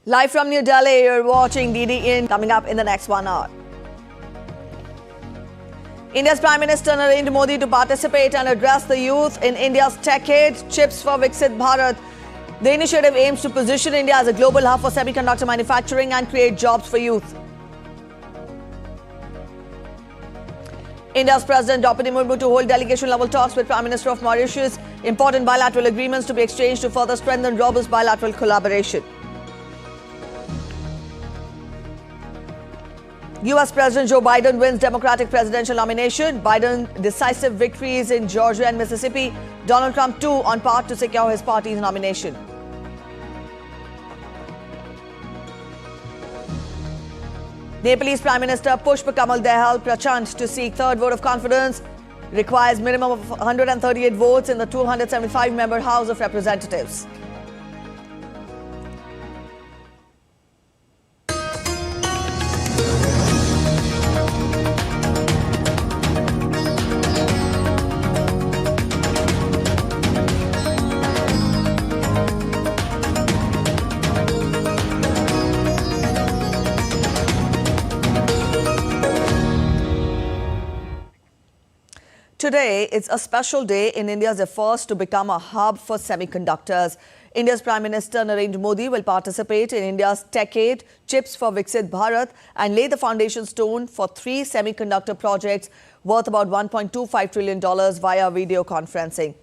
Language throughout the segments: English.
Live from New Delhi, you're watching DD in, coming up in the next 1 hour. India's Prime Minister Narendra Modi to participate and address the youth in India's Techade, Chips for Viksit Bharat. The initiative aims to position India as a global hub for semiconductor manufacturing and create jobs for youth. India's President Draupadi Murmu to hold delegation-level talks with Prime Minister of Mauritius. Important bilateral agreements to be exchanged to further strengthen robust bilateral collaboration. US President Joe Biden wins Democratic presidential nomination. Biden decisive victories in Georgia and Mississippi. Donald Trump too on path to secure his party's nomination. Nepalese Prime Minister Pushpa Kamal Dahal Prachand to seek third vote of confidence. Requires minimum of 138 votes in the 275-member House of Representatives. Today, it's a special day in India's efforts to become a hub for semiconductors. India's Prime Minister Narendra Modi will participate in India's Techade, Chips for Viksit Bharat, and lay the foundation stone for 3 semiconductor projects worth about $1.25 trillion via video conferencing.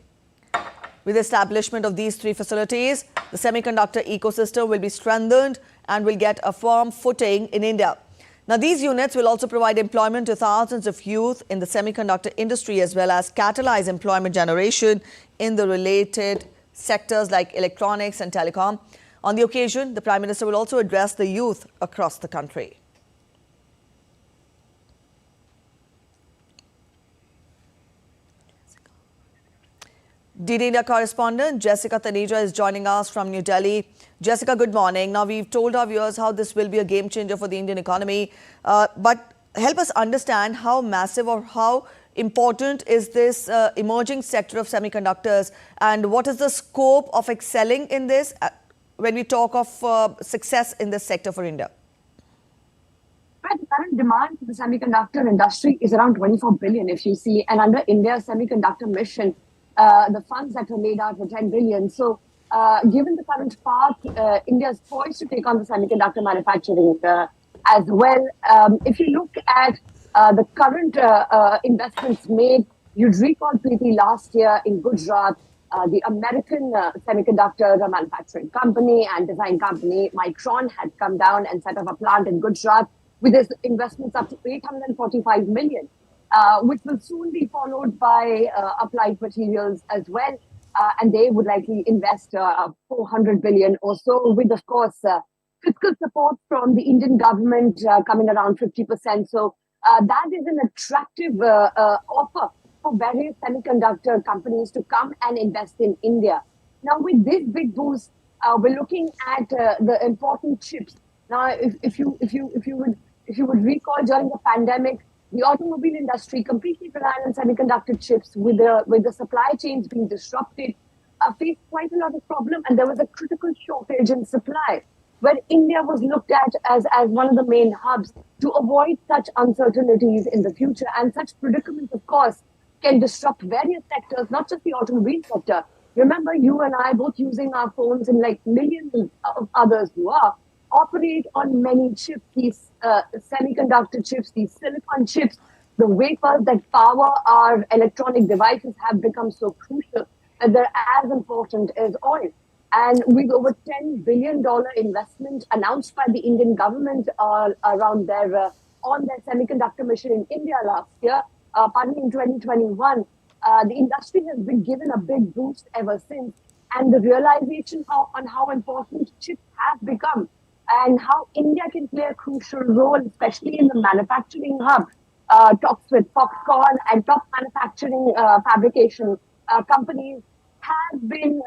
With the establishment of these 3 facilities, the semiconductor ecosystem will be strengthened and will get a firm footing in India. Now, these units will also provide employment to thousands of youth in the semiconductor industry as well as catalyze employment generation in the related sectors like electronics and telecom. On the occasion, the Prime Minister will also address the youth across the country. DD India correspondent Jessica Taneja is joining us from New Delhi. Jessica, good morning. Now, we've told our viewers how this will be a game changer for the Indian economy. But help us understand how massive or how important is this emerging sector of semiconductors, and what is the scope of excelling in this when we talk of success in this sector for India? Right, the current demand for the semiconductor industry is around 24 billion, if you see, and under India's semiconductor mission, the funds that were laid out were 10 billion. So, given the current path, India is poised to take on the semiconductor manufacturing as well. If you look at the current investments made, you'd recall, Preeti, last year in Gujarat, the American semiconductor manufacturing company and design company, Micron, had come down and set up a plant in Gujarat with its investments up to 845 million. Which will soon be followed by Applied Materials as well. And they would likely invest 400 billion or so, with, of course, fiscal support from the Indian government coming around 50%. So that is an attractive offer for various semiconductor companies to come and invest in India. Now, with this big boost, we're looking at the important chips. Now, if you would recall, during the pandemic, the automobile industry, completely reliant on semiconductor chips, with the supply chains being disrupted, faced quite a lot of problem, and there was a critical shortage in supply, where India was looked at as one of the main hubs to avoid such uncertainties in the future. And such predicaments, of course, can disrupt various sectors, not just the automobile sector. Remember, you and I both using our phones, and like millions of others who are, operate on many chips, these semiconductor chips, these silicon chips. The wafers that power our electronic devices have become so crucial that they're as important as oil. And with over $10 billion investment announced by the Indian government around their on their semiconductor mission in India last year, partly in 2021, the industry has been given a big boost ever since. And the realization on how important chips have become, and how India can play a crucial role, especially in the manufacturing hub. Talks with Foxconn and top manufacturing fabrication companies have been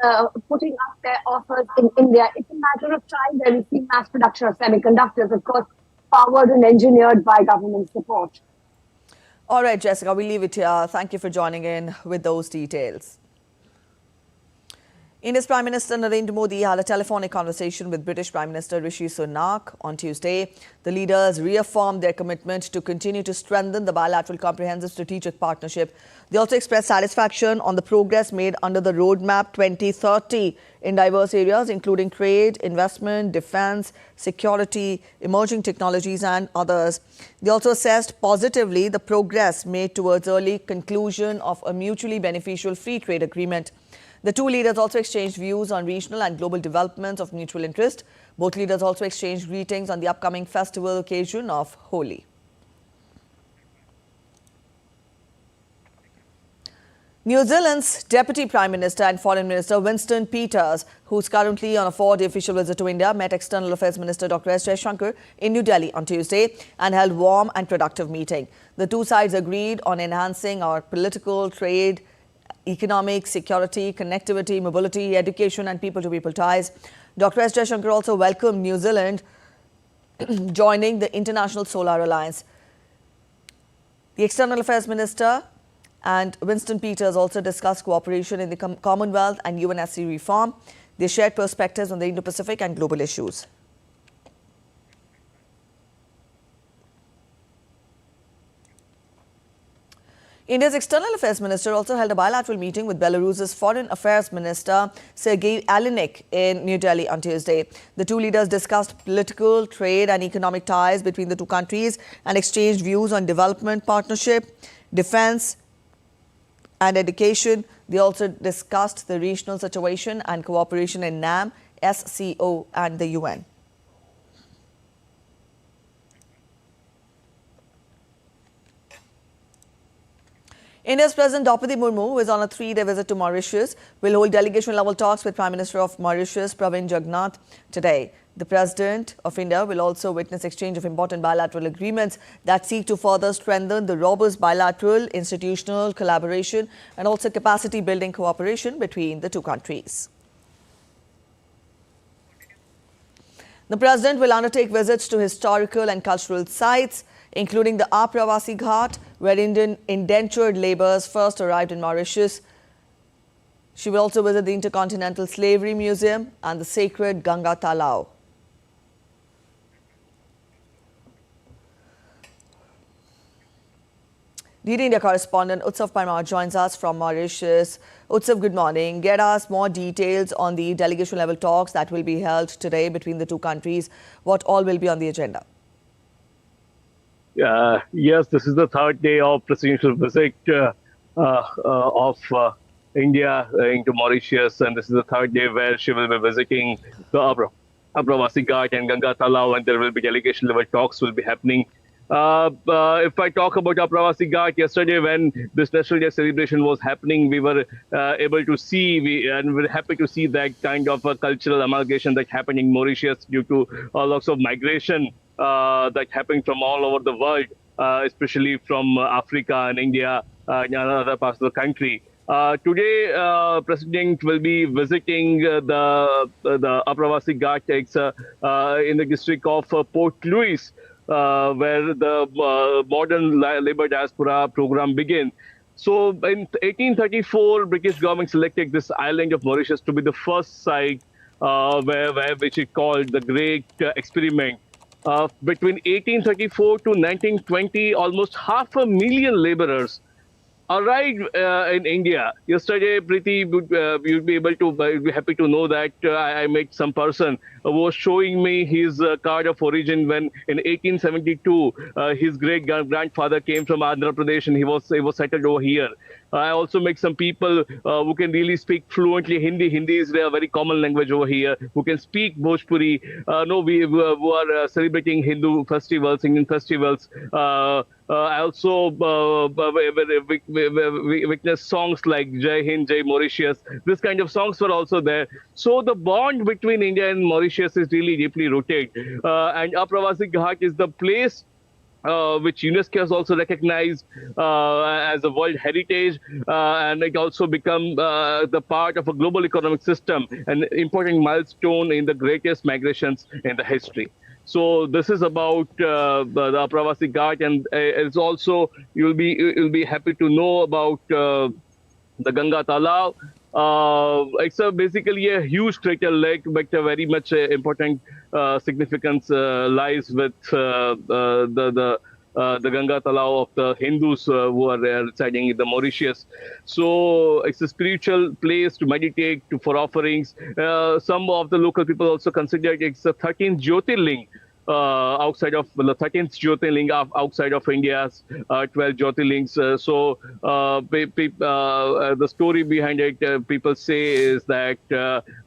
putting up their offers in India. It's a matter of time where we see mass production of semiconductors, of course, powered and engineered by government support. All right, Jessica, we'll leave it here. Thank you for joining in with those details. India's Prime Minister Narendra Modi had a telephonic conversation with British Prime Minister Rishi Sunak on Tuesday. The leaders reaffirmed their commitment to continue to strengthen the bilateral comprehensive strategic partnership. They also expressed satisfaction on the progress made under the Roadmap 2030 in diverse areas, including trade, investment, defense, security, emerging technologies and others. They also assessed positively the progress made towards early conclusion of a mutually beneficial free trade agreement. The two leaders also exchanged views on regional and global developments of mutual interest. Both leaders also exchanged greetings on the upcoming festival occasion of Holi. New Zealand's Deputy Prime Minister and Foreign Minister Winston Peters, who's currently on a 4-day official visit to India, met External Affairs Minister Dr. S. Jaishankar in New Delhi on Tuesday and held warm and productive meeting. The two sides agreed on enhancing our political, trade, economic, security, connectivity, mobility, education and people-to-people ties. Dr. S. Jaishankar also welcomed New Zealand joining the International Solar Alliance. The External Affairs Minister and Winston Peters also discussed cooperation in the Commonwealth and UNSC reform. They shared perspectives on the Indo-Pacific and global issues. India's External Affairs Minister also held a bilateral meeting with Belarus's Foreign Affairs Minister Sergei Alinik in New Delhi on Tuesday. The two leaders discussed political, trade and economic ties between the two countries and exchanged views on development partnership, defense and education. They also discussed the regional situation and cooperation in NAM, SCO and the UN. India's President Draupadi Murmu, who is on a 3-day visit to Mauritius, will hold delegation-level talks with Prime Minister of Mauritius, Pravind Jugnauth, today. The President of India will also witness exchange of important bilateral agreements that seek to further strengthen the robust bilateral institutional collaboration and also capacity-building cooperation between the two countries. The President will undertake visits to historical and cultural sites, including the Apravasi Ghat, where Indian indentured labourers first arrived in Mauritius. She will also visit the Intercontinental Slavery Museum and the sacred Ganga Talao. DD India correspondent Utsav Parmar joins us from Mauritius. Utsav, good morning. Get us more details on the delegation-level talks that will be held today between the two countries. What all will be on the agenda? Yes, this is the third day of presidential visit of India into Mauritius, and this is the third day where she will be visiting the Apravasi Ghat and Ganga Talao, and there will be delegation-level talks will be happening. If I talk about Apravasi Ghat, yesterday when this National Day celebration was happening, we were able to see, and we're happy to see that kind of a cultural amalgamation that happened in Mauritius due to lots of migration that happened from all over the world, especially from Africa and India and other parts of the country. Today, President will be visiting the Apravasi Ghat in the district of Port Louis, where the modern labor diaspora program began. So in 1834, British government selected this island of Mauritius to be the first site which is called the Great Experiment. Between 1834 to 1920, almost 500,000 laborers arrived in India. Yesterday, Preeti, you'd be able to, you'd be happy to know that I met some person who was showing me his card of origin when in 1872 his great-grandfather came from Andhra Pradesh and he was settled over here. I also met some people who can really speak fluently Hindi. Hindi is a very common language over here. Who can speak Bhojpuri. Who are celebrating Hindu festivals, Indian festivals. I also witnessed songs like Jai Hind, Jai Mauritius. This kind of songs were also there. So the bond between India and Mauritius is really deeply rooted. And Apravasi Ghat is the place which UNESCO has also recognized as a World Heritage, and it also become the part of a global economic system, an important milestone in the greatest migrations in the history. So this is about the Apravasi Ghat, and it's also you'll be happy to know about the Ganga Talao. It's basically a huge crater lake, but a very much important significance lies with the Ganga Talao of the Hindus who are residing in the Mauritius. So it's a spiritual place to meditate, for offerings. Some of the local people also consider it's the 13th Jyotirling. Outside of the 13th Jyotirling outside of India's 12 Jyotirlings. The story behind it, people say, is that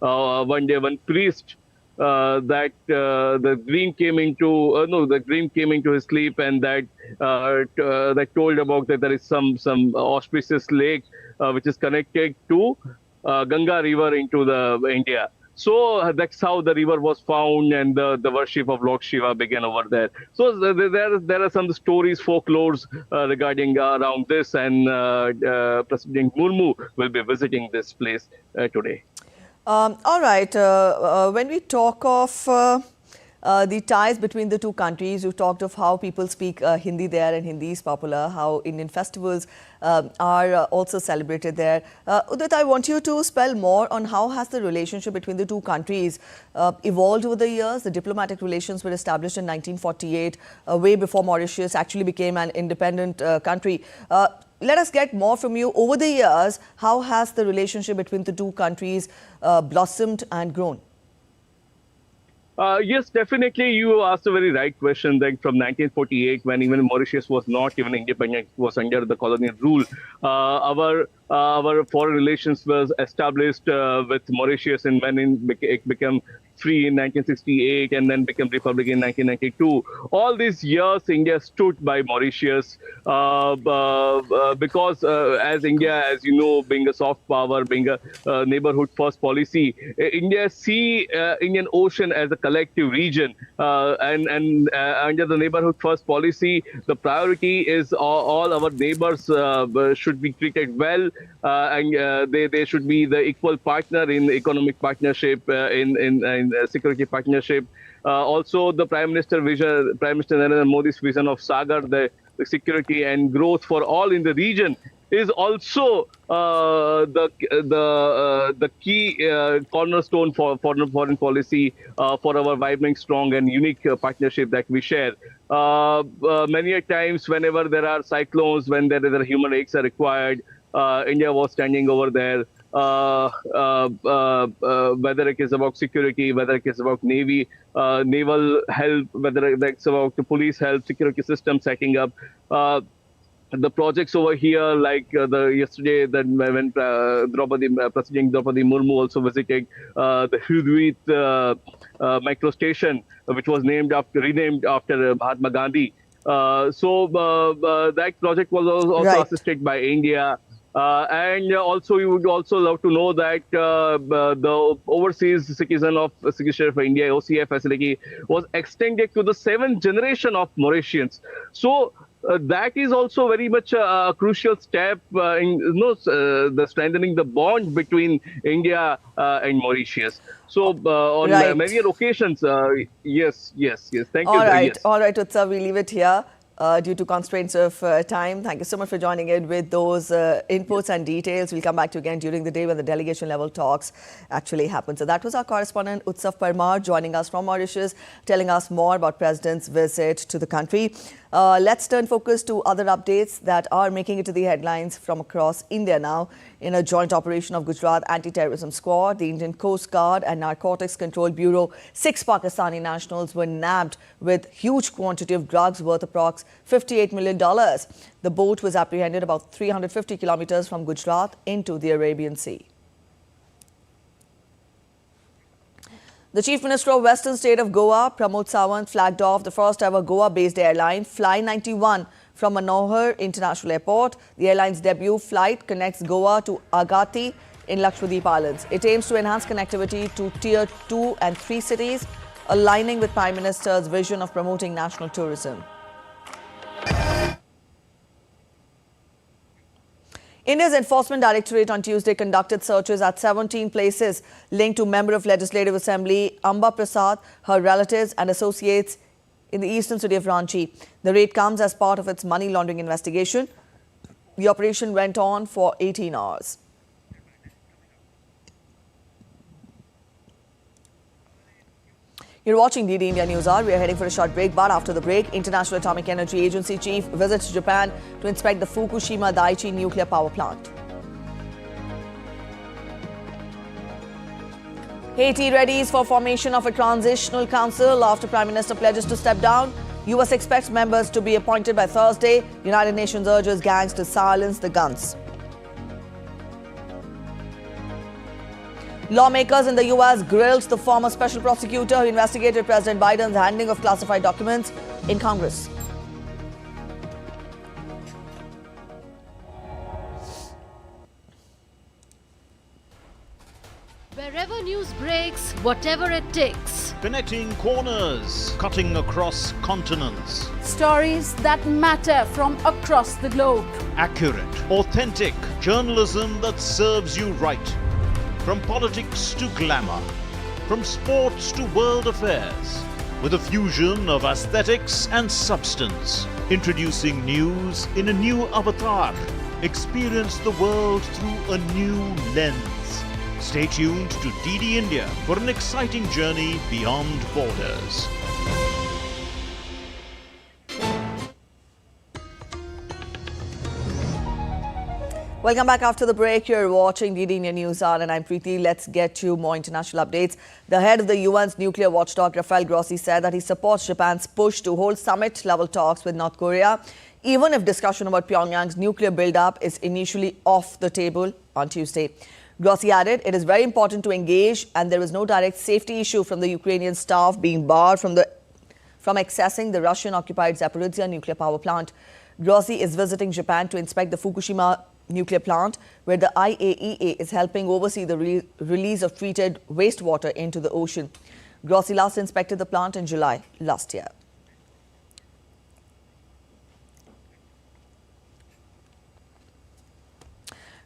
one day one priest the dream came into the dream came into his sleep, and that told about that there is some auspicious lake which is connected to Ganga River into the India. So that's how the river was found, and the worship of Lord Shiva began over there. So there are some stories, folklores regarding around this, and President Murmu will be visiting this place today. All right. When we talk of the ties between the two countries, you talked of how people speak Hindi there and Hindi is popular, how Indian festivals are also celebrated there. Udit, I want you to spell more on how has the relationship between the two countries evolved over the years. The diplomatic relations were established in 1948, way before Mauritius actually became an independent country. Let us get more from you. Over the years, how has the relationship between the two countries blossomed and grown? Yes, definitely. You asked a very right question. That from 1948, when even Mauritius was not even independent, was under the colonial rule, our foreign relations was established with Mauritius, and when it became free in 1968 and then became republic in 1992. All these years, India stood by Mauritius because as India, as you know, being a soft power, being a neighborhood first policy, India see Indian Ocean as a collective region, and under the neighborhood first policy, the priority is all our neighbors should be treated well, and they should be the equal partner in economic partnership, in security partnership. Also, the Prime Minister Narendra Modi's vision of Sagar, the security and growth for all in the region, is also the key cornerstone for foreign policy for our vibrant, strong, and unique partnership that we share. Many a times, whenever there are cyclones, when there are human aids are required, India was standing over there. Whether it is about security, whether it is about Navy, naval help, whether it's about the police help, security system setting up. The projects over here, like yesterday, when President Draupadi Murmu also visited the Hudwit micro station, which was renamed after Mahatma Gandhi. That project was also assisted by India. And also, you would also love to know that the overseas citizenship of India, OCF facility, was extended to the 7th generation of Mauritians. So that is also very much a crucial step in the strengthening the bond between India and Mauritius. So on many occasions, yes. Thank you. All right, Utsav, we leave it here. Due to constraints of time. Thank you so much for joining in with those inputs and details. We'll come back to you again during the day when the delegation level talks actually happen. So that was our correspondent Utsav Parmar joining us from Mauritius, telling us more about President's visit to the country. Let's turn focus to other updates that are making it to the headlines from across India now. In a joint operation of Gujarat Anti-Terrorism Squad, the Indian Coast Guard and Narcotics Control Bureau, 6 Pakistani nationals were nabbed with huge quantity of drugs worth approx $58 million. The boat was apprehended about 350 kilometers from Gujarat into the Arabian Sea. The Chief Minister of Western State of Goa, Pramod Sawant, flagged off the first ever Goa-based airline, Fly 91, from Manohar International Airport. The airline's debut flight connects Goa to Agatti in Lakshadweep Islands. It aims to enhance connectivity to Tier 2 and 3 cities, aligning with Prime Minister's vision of promoting national tourism. India's Enforcement Directorate on Tuesday conducted searches at 17 places linked to Member of Legislative Assembly Amba Prasad, her relatives and associates in the eastern city of Ranchi. The raid comes as part of its money laundering investigation. The operation went on for 18 hours. You're watching DD India News Hour. We are heading for a short break, but after the break, International Atomic Energy Agency chief visits Japan to inspect the Fukushima Daiichi nuclear power plant. Haiti readies for formation of a transitional council after Prime Minister pledges to step down. US expects members to be appointed by Thursday. United Nations urges gangs to silence the guns. Lawmakers in the US grilled the former special prosecutor who investigated President Biden's handling of classified documents in Congress. Wherever news breaks, whatever it takes. Connecting corners, cutting across continents. Stories that matter from across the globe. Accurate, authentic journalism that serves you right. From politics to glamour, from sports to world affairs, with a fusion of aesthetics and substance. Introducing news in a new avatar. Experience the world through a new lens. Stay tuned to DD India for an exciting journey beyond borders. Welcome back after the break. You're watching DD India News Hour and I'm Preeti. Let's get to more international updates. The head of the UN's nuclear watchdog, Rafael Grossi, said that he supports Japan's push to hold summit-level talks with North Korea, even if discussion about Pyongyang's nuclear build-up is initially off the table on Tuesday. Grossi added, it is very important to engage and there is no direct safety issue from the Ukrainian staff being barred from accessing the Russian-occupied Zaporizhzhia nuclear power plant. Grossi is visiting Japan to inspect the Fukushima nuclear plant, where the IAEA is helping oversee the release of treated wastewater into the ocean. Grossi last inspected the plant in July last year.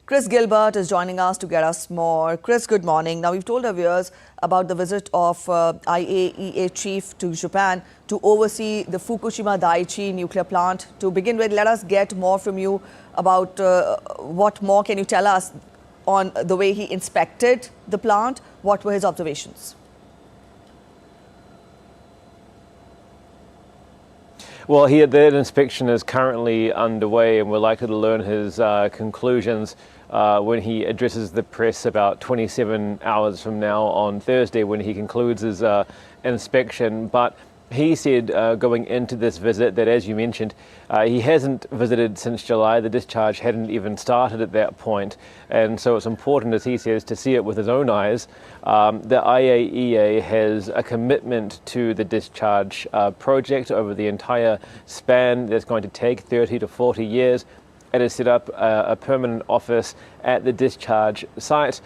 Chris Gilbert is joining us to get us more. Chris, good morning. Now, we've told our viewers about the visit of IAEA chief to Japan to oversee the Fukushima Daiichi nuclear plant. To begin with, let us get more from you about what more can you tell us on the way he inspected the plant? What were his observations? Well, that inspection is currently underway and we're likely to learn his conclusions when he addresses the press about 27 hours from now on Thursday when he concludes his inspection. But he said going into this visit that, as you mentioned, he hasn't visited since July. The discharge hadn't even started at that point. And so it's important, as he says, to see it with his own eyes. The IAEA has a commitment to the discharge project over the entire span that's going to take 30 to 40 years. It has set up a permanent office at the discharge site.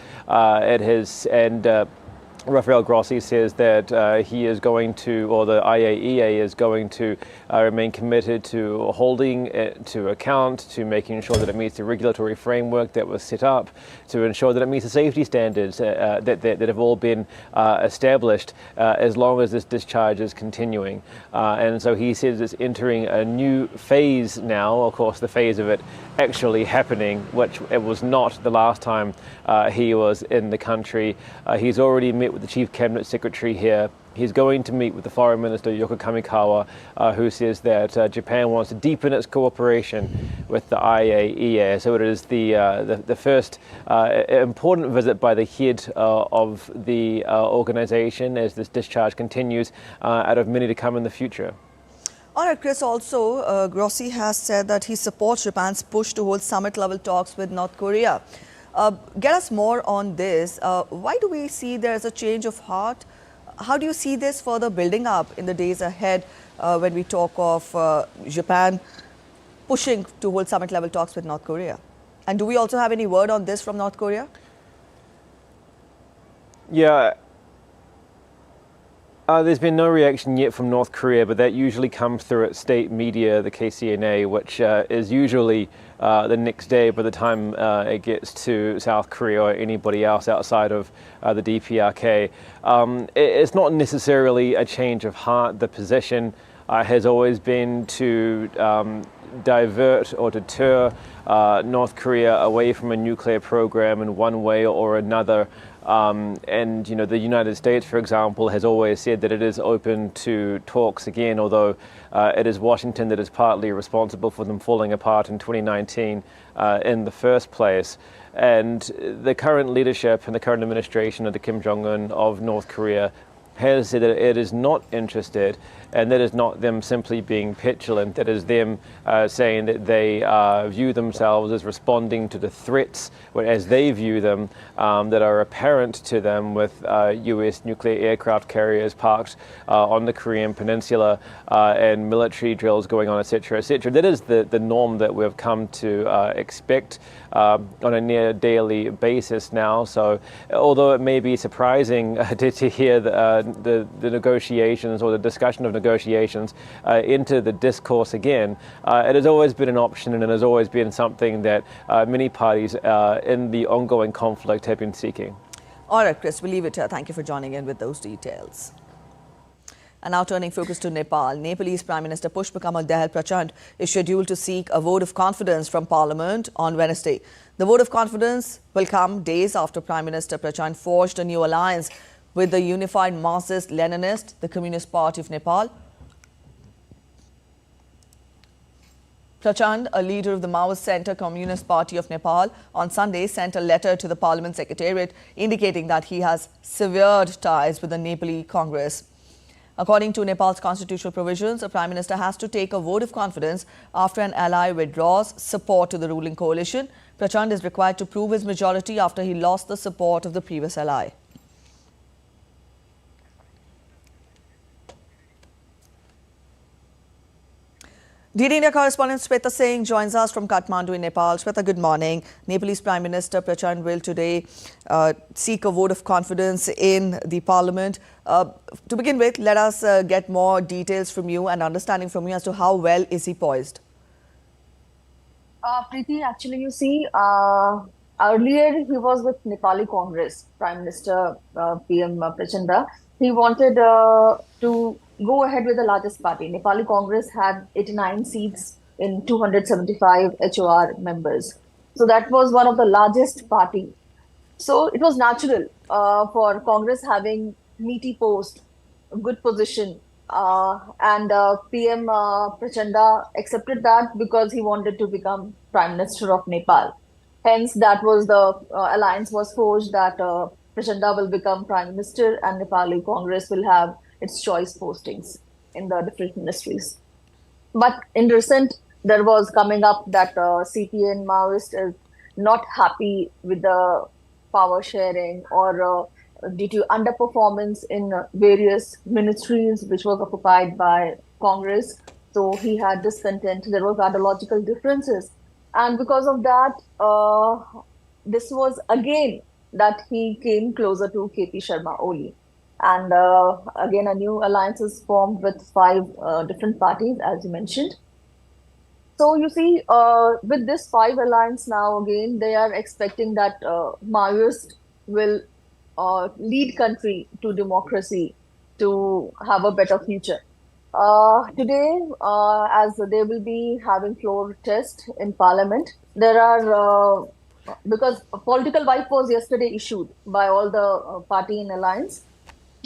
Rafael Grossi says that he is going to, or the IAEA is going to remain committed to holding it to account, to making sure that it meets the regulatory framework that was set up, to ensure that it meets the safety standards that have all been established as long as this discharge is continuing. And so he says it's entering a new phase now, of course, the phase of it actually happening, which it was not the last time he was in the country. He's already met with the Chief Cabinet Secretary here. He's going to meet with the Foreign Minister, Yoko Kamikawa, who says that Japan wants to deepen its cooperation with the IAEA. So it is the first important visit by the head of the organization as this discharge continues, out of many to come in the future. All right, Chris, also, Grossi has said that he supports Japan's push to hold summit-level talks with North Korea. Get us more on this. Why do we see there's a change of heart? How do you see this further building up in the days ahead when we talk of Japan pushing to hold summit-level talks with North Korea? And do we also have any word on this from North Korea? Yeah. There's been no reaction yet from North Korea, but that usually comes through its state media, the KCNA, which is usually the next day by the time it gets to South Korea or anybody else outside of the DPRK. It's not necessarily a change of heart. The position has always been to divert or deter North Korea away from a nuclear program in one way or another. And the United States, for example, has always said that it is open to talks again, although it is Washington that is partly responsible for them falling apart in 2019 in the first place. And the current leadership and the current administration of the Kim Jong-un of North Korea has said that it is not interested, and that is not them simply being petulant. That is them saying that they view themselves as responding to the threats, as they view them, that are apparent to them with US nuclear aircraft carriers parked on the Korean Peninsula and military drills going on, etc., etc. That is the norm that we've come to expect on a near daily basis now. So although it may be surprising to hear the negotiations or the discussion of negotiations into the discourse again, it has always been an option, and it has always been something that many parties in the ongoing conflict have been seeking. All right, Chris, we'll leave it here. Thank you for joining in with those details. And now turning focus to Nepal. Nepalese Prime Minister Pushpakamal Dahal Prachand is scheduled to seek a vote of confidence from Parliament on Wednesday. The vote of confidence will come days after Prime Minister Prachand forged a new alliance with the Unified Marxist-Leninist, the Communist Party of Nepal. Prachand, a leader of the Maoist Centre Communist Party of Nepal, on Sunday sent a letter to the Parliament Secretariat indicating that he has severed ties with the Nepali Congress. According to Nepal's constitutional provisions, a Prime Minister has to take a vote of confidence after an ally withdraws support to the ruling coalition. Prachand is required to prove his majority after he lost the support of the previous ally. DD India correspondent Shweta Singh joins us from Kathmandu in Nepal. Shweta, good morning. Nepalese Prime Minister Prachand will today seek a vote of confidence in the parliament. To begin with, let us get more details from you and understanding from you as to how well is he poised. Preeti, actually, you see, earlier he was with Nepali Congress, Prime Minister PM Prachanda. He wanted to go ahead with the largest party. Nepali Congress had 89 seats in 275 HOR members. So that was one of the largest party. So it was natural for Congress having meaty post, good position. And PM Prachanda accepted that because he wanted to become Prime Minister of Nepal. Hence, that was the alliance was forged that Prachanda will become Prime Minister and Nepali Congress will have its choice postings in the different ministries. But in recent, there was coming up that CPA and Maoist is not happy with the power sharing or due to underperformance in various ministries which was occupied by Congress. So he had discontent. There was ideological differences. And because of that, this was again that he came closer to KP Sharma Oli. And again, a new alliance is formed with 5 different parties, as you mentioned. So you see, with this 5 alliance now, again, they are expecting that Maoist will lead country to democracy, to have a better future. Today, as they will be having floor test in Parliament, there are, because a political whip was yesterday issued by all the party in alliance,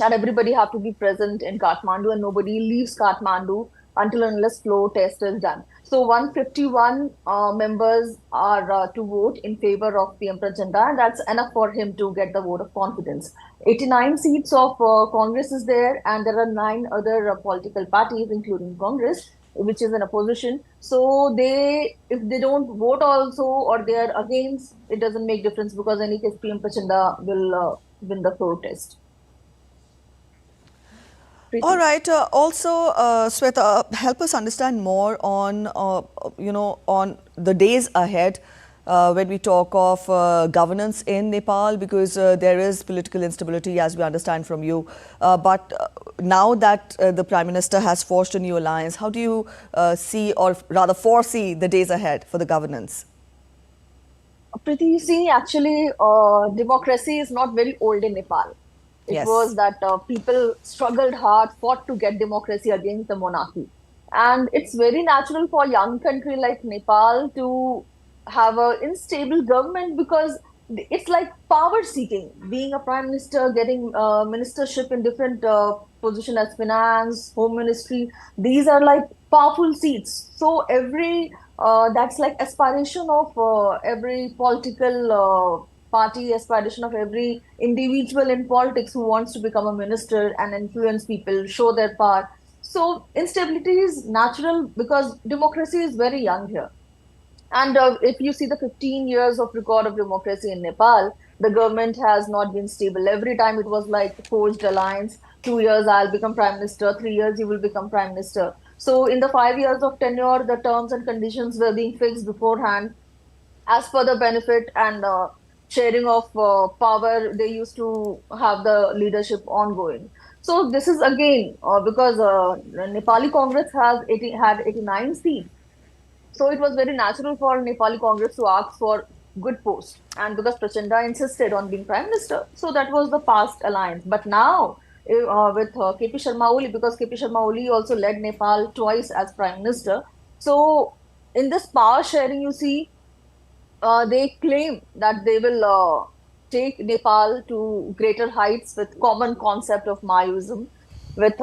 and everybody have to be present in Kathmandu, and nobody leaves Kathmandu until unless floor test is done. So 151 members are to vote in favor of PM Prachanda, and that's enough for him to get the vote of confidence. 89 seats of Congress is there, and there are 9 other political parties, including Congress, which is in opposition. So if they don't vote also or they are against, it doesn't make difference because in any case PM Prachanda will win the floor test. All right. Also, Shweta, help us understand more on, on the days ahead when we talk of governance in Nepal, because there is political instability, as we understand from you. But now that the Prime Minister has forged a new alliance, how do you see, or rather foresee, the days ahead for the governance? Preeti, you see, actually, democracy is not very old in Nepal. It was that people struggled hard, fought to get democracy against the monarchy. And it's very natural for a young country like Nepal to have an unstable government because it's like power seeking. Being a prime minister, getting ministership in different position as finance, home ministry. These are like powerful seats. So every that's like aspiration of every political party, aspiration of every individual in politics who wants to become a minister and influence people, show their power. So instability is natural because democracy is very young here. And if you see the 15 years of record of democracy in Nepal, the government has not been stable. Every time it was like forged alliance. 2 years I'll become prime minister. 3 years you will become prime minister. So in the 5 years of tenure, the terms and conditions were being fixed beforehand as per the benefit and sharing of power. They used to have the leadership ongoing. So this is again because Nepali Congress had 89 seats, so it was very natural for Nepali Congress to ask for good post. And because Prachanda insisted on being prime minister, so that was the past alliance. But now with KP Sharma Oli, because KP Sharma Oli also led Nepal twice as prime minister. So in this power sharing, you see, they claim that they will take Nepal to greater heights with common concept of Maoism, with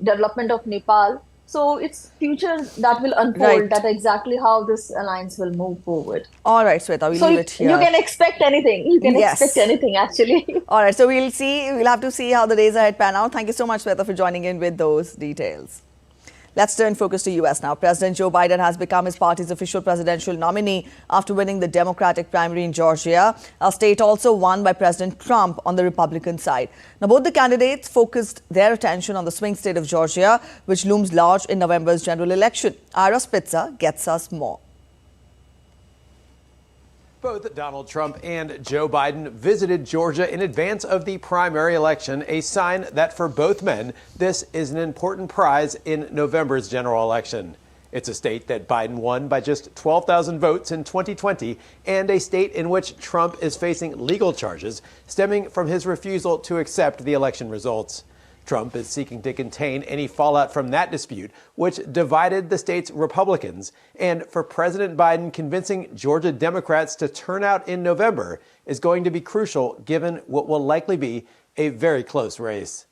development of Nepal. So it's future that will unfold. Right. That exactly how this alliance will move forward. All right, Sweta, we'll So leave it here. you can expect anything. You can Yes. expect anything actually. All right, so we'll have to see how the days ahead pan out. Thank you so much, Sweta, for joining in with those details. Let's turn focus to US now. President Joe Biden has become his party's official presidential nominee after winning the Democratic primary in Georgia, a state also won by President Trump on the Republican side. Now, both the candidates focused their attention on the swing state of Georgia, which looms large in November's general election. Ira Spitzer gets us more. Both Donald Trump and Joe Biden visited Georgia in advance of the primary election, a sign that for both men, this is an important prize in November's general election. It's a state that Biden won by just 12,000 votes in 2020, and a state in which Trump is facing legal charges stemming from his refusal to accept the election results. Trump is seeking to contain any fallout from that dispute, which divided the state's Republicans. And for President Biden, convincing Georgia Democrats to turn out in November is going to be crucial, given what will likely be a very close race.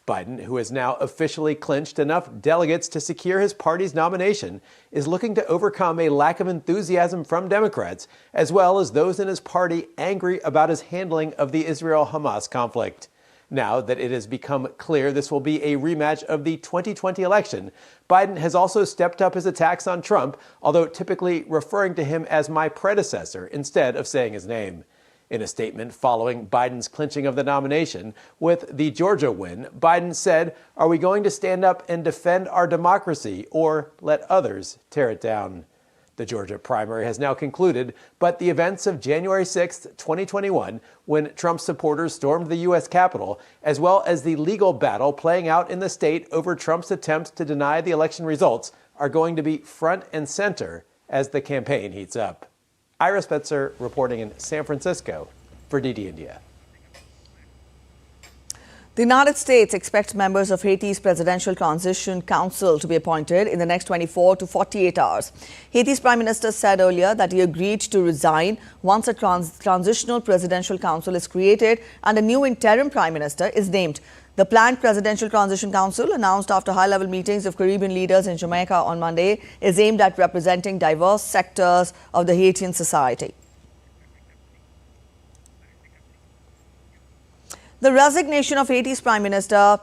Biden, who has now officially clinched enough delegates to secure his party's nomination, is looking to overcome a lack of enthusiasm from Democrats, as well as those in his party angry about his handling of the Israel-Hamas conflict. Now that it has become clear this will be a rematch of the 2020 election, Biden has also stepped up his attacks on Trump, although typically referring to him as my predecessor instead of saying his name. In a statement following Biden's clinching of the nomination with the Georgia win, Biden said, "Are we going to stand up and defend our democracy or let others tear it down?" The Georgia primary has now concluded, but the events of January 6, 2021, when Trump supporters stormed the U.S. Capitol, as well as the legal battle playing out in the state over Trump's attempts to deny the election results, are going to be front and center as the campaign heats up. Ira Spitzer reporting in San Francisco for DD India. The United States expects members of Haiti's Presidential Transition Council to be appointed in the next 24 to 48 hours. Haiti's Prime Minister said earlier that he agreed to resign once a transitional presidential council is created and a new interim Prime Minister is named. The planned Presidential Transition Council, announced after high-level meetings of Caribbean leaders in Jamaica on Monday, is aimed at representing diverse sectors of the Haitian society. The resignation of Haiti's Prime Minister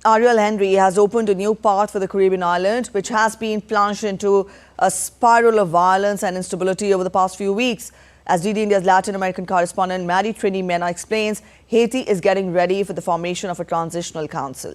Ariel Henry has opened a new path for the Caribbean island, which has been plunged into a spiral of violence and instability over the past few weeks. As DD India's Latin American correspondent Mary Trini Mena explains, Haiti is getting ready for the formation of a transitional council.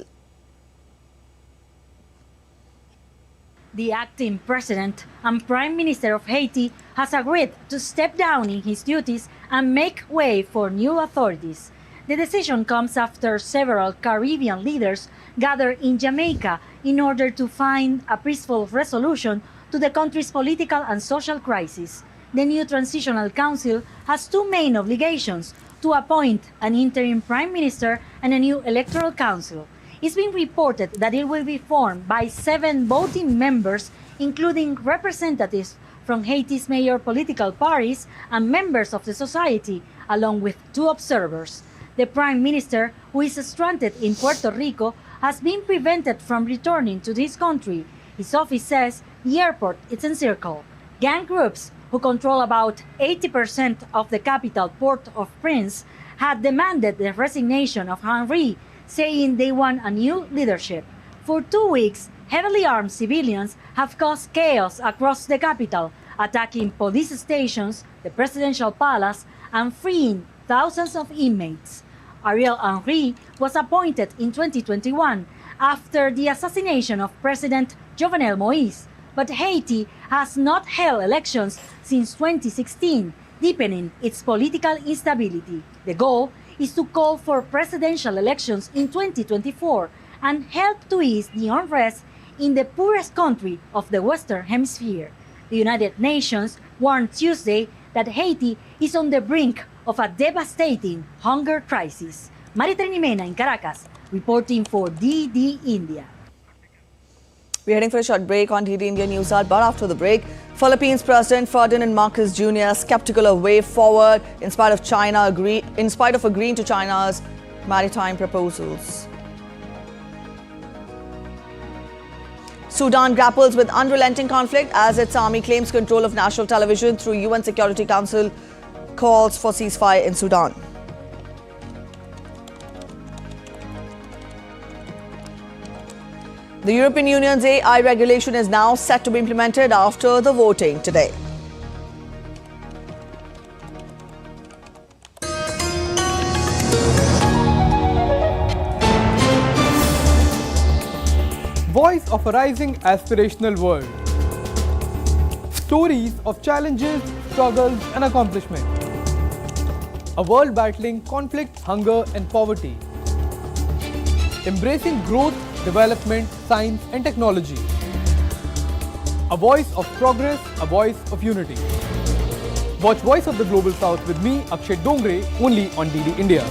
The acting president and prime minister of Haiti has agreed to step down in his duties and make way for new authorities. The decision comes after several Caribbean leaders gathered in Jamaica in order to find a peaceful resolution to the country's political and social crisis. The new Transitional Council has two main obligations: to appoint an interim prime minister and a new electoral council. It's been reported that it will be formed by 7 voting members, including representatives from Haiti's major political parties and members of the society, along with 2 observers. The Prime Minister, who is stranded in Puerto Rico, has been prevented from returning to this country. His office says the airport is encircled. Gang groups, who control about 80% of the capital Port-au-Prince, had demanded the resignation of Henry, saying they want a new leadership. For 2 weeks, heavily armed civilians have caused chaos across the capital, attacking police stations, the presidential palace, and freeing thousands of inmates. Ariel Henry was appointed in 2021 after the assassination of President Jovenel Moïse, but Haiti has not held elections since 2016, deepening its political instability. The goal is to call for presidential elections in 2024 and help to ease the unrest in the poorest country of the Western Hemisphere. The United Nations warned Tuesday that Haiti is on the brink of a devastating hunger crisis. Maritrini Jimena in Caracas, reporting for DD India. We're heading for a short break on DD India News Hour, but after the break, Philippines President Ferdinand Marcos Jr. skeptical of way forward in spite of agreeing to China's maritime proposals. Sudan grapples with unrelenting conflict as its army claims control of national television through UN Security Council calls for ceasefire in Sudan. The European Union's AI regulation is now set to be implemented after the voting today. Voice of a rising aspirational world. Stories of challenges, struggles and accomplishment. A world battling conflict, hunger and poverty. Embracing growth, development, science and technology. A voice of progress, a voice of unity. Watch Voice of the Global South with me, Akshay Dongre, only on DD India.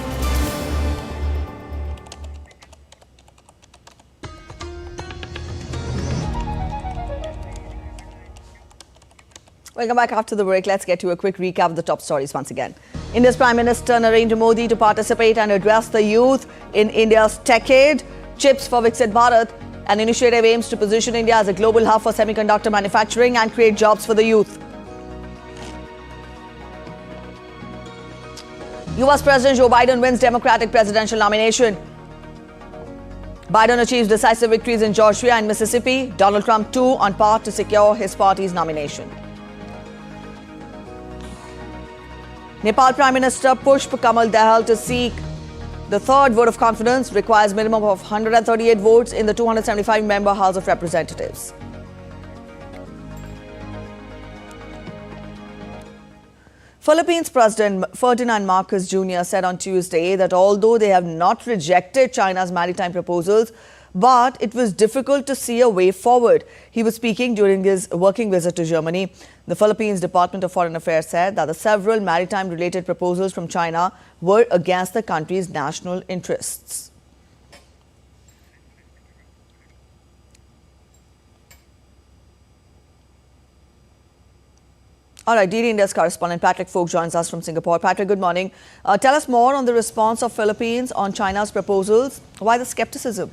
Welcome back after the break. Let's get to a quick recap of the top stories once again. India's Prime Minister Narendra Modi to participate and address the youth in India's Techade, Chips for Viksit Bharat. An initiative aims to position India as a global hub for semiconductor manufacturing and create jobs for the youth. US President Joe Biden wins Democratic presidential nomination. Biden achieves decisive victories in Georgia and Mississippi. Donald Trump, too, on path to secure his party's nomination. Nepal Prime Minister Pushp Kamal Dahal to seek the third vote of confidence requires minimum of 138 votes in the 275-member House of Representatives. Philippines President Ferdinand Marcos Jr. said on Tuesday that although they have not rejected China's maritime proposals, but it was difficult to see a way forward. He was speaking during his working visit to Germany. The Philippines Department of Foreign Affairs said that the several maritime-related proposals from China were against the country's national interests. All right, DD India's correspondent Patrick Folk joins us from Singapore. Patrick, good morning. Tell us more on the response of Philippines on China's proposals. Why the skepticism?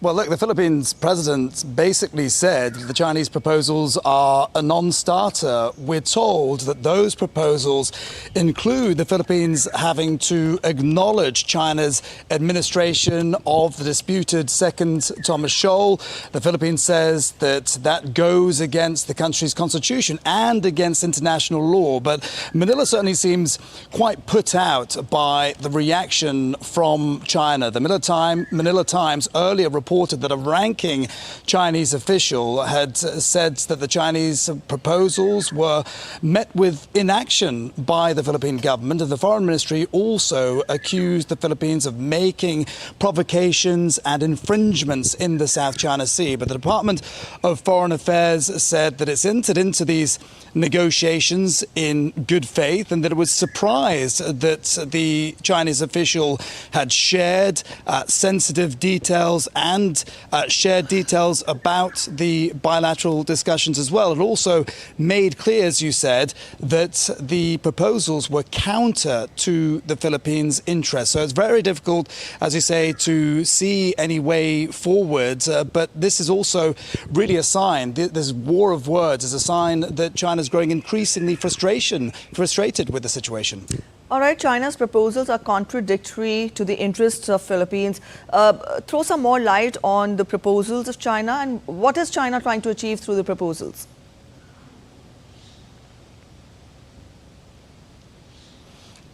Well, look, the Philippines president basically said the Chinese proposals are a non-starter. We're told that those proposals include the Philippines having to acknowledge China's administration of the disputed Second Thomas Shoal. The Philippines says that that goes against the country's constitution and against international law. But Manila certainly seems quite put out by the reaction from China. The Manila Times earlier reported that a ranking Chinese official had said that the Chinese proposals were met with inaction by the Philippine government, and the Foreign Ministry also accused the Philippines of making provocations and infringements in the South China Sea. But the Department of Foreign Affairs said that it's entered into these negotiations in good faith and that it was surprised that the Chinese official had shared sensitive details and and shared details about the bilateral discussions as well. It also made clear, as you said, that the proposals were counter to the Philippines' interests. So it's very difficult, as you say, to see any way forward. But this is also really a sign, this war of words is a sign that China is growing increasingly frustrated with the situation. All right, China's proposals are contradictory to the interests of Philippines. Throw some more light on the proposals of China and what is China trying to achieve through the proposals?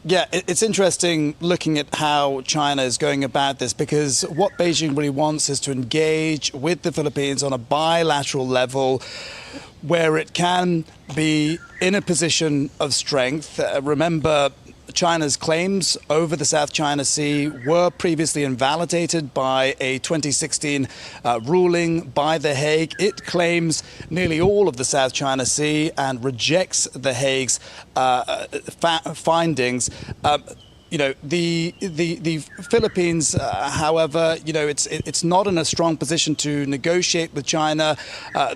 Yeah, it's interesting looking at how China is going about this, because what Beijing really wants is to engage with the Philippines on a bilateral level where it can be in a position of strength. Remember, China's claims over the South China Sea were previously invalidated by a 2016 ruling by The Hague. It claims nearly all of the South China Sea and rejects The Hague's findings. The Philippines, however, it's not in a strong position to negotiate with China.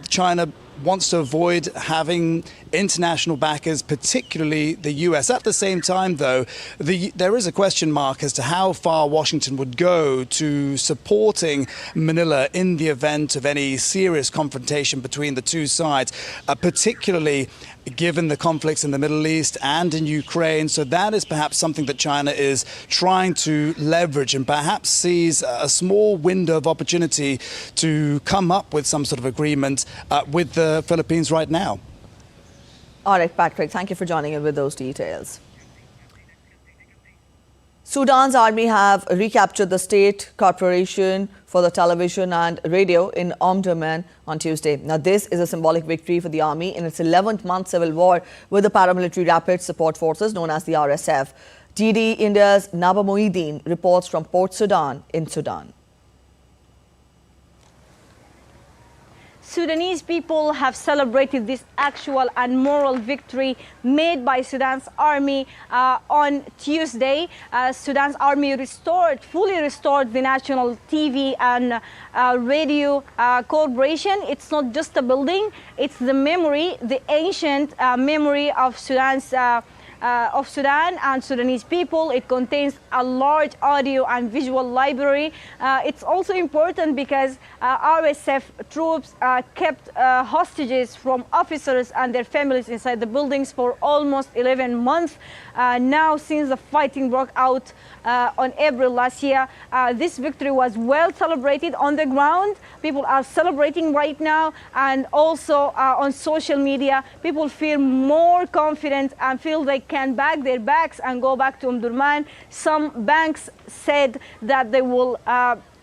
China wants to avoid having international backers, particularly the US. At the same time, though, there is a question mark as to how far Washington would go to supporting Manila in the event of any serious confrontation between the two sides, particularly given the conflicts in the Middle East and in Ukraine. So that is perhaps something that China is trying to leverage and perhaps sees a small window of opportunity to come up with some sort of agreement with the Philippines right now. All right, Patrick, thank you for joining in with those details. Sudan's army have recaptured the state corporation for the television and radio in Omdurman on Tuesday. Now, this is a symbolic victory for the army in its 11th month civil war with the paramilitary rapid support forces known as the RSF. DD India's Naba Moeddin reports from Port Sudan in Sudan. Sudanese people have celebrated this actual and moral victory made by Sudan's army on Tuesday. Sudan's army fully restored the national TV and radio corporation. It's not just a building, it's the memory, the ancient memory of Sudan and Sudanese people. It contains a large audio and visual library. It's also important because RSF troops kept hostages from officers and their families inside the buildings for almost 11 months. Now, since the fighting broke out on April last year, this victory was well celebrated on the ground. People are celebrating right now, and also on social media, people feel more confident and feel they can back their backs and go back to Omdurman. Some banks said that they will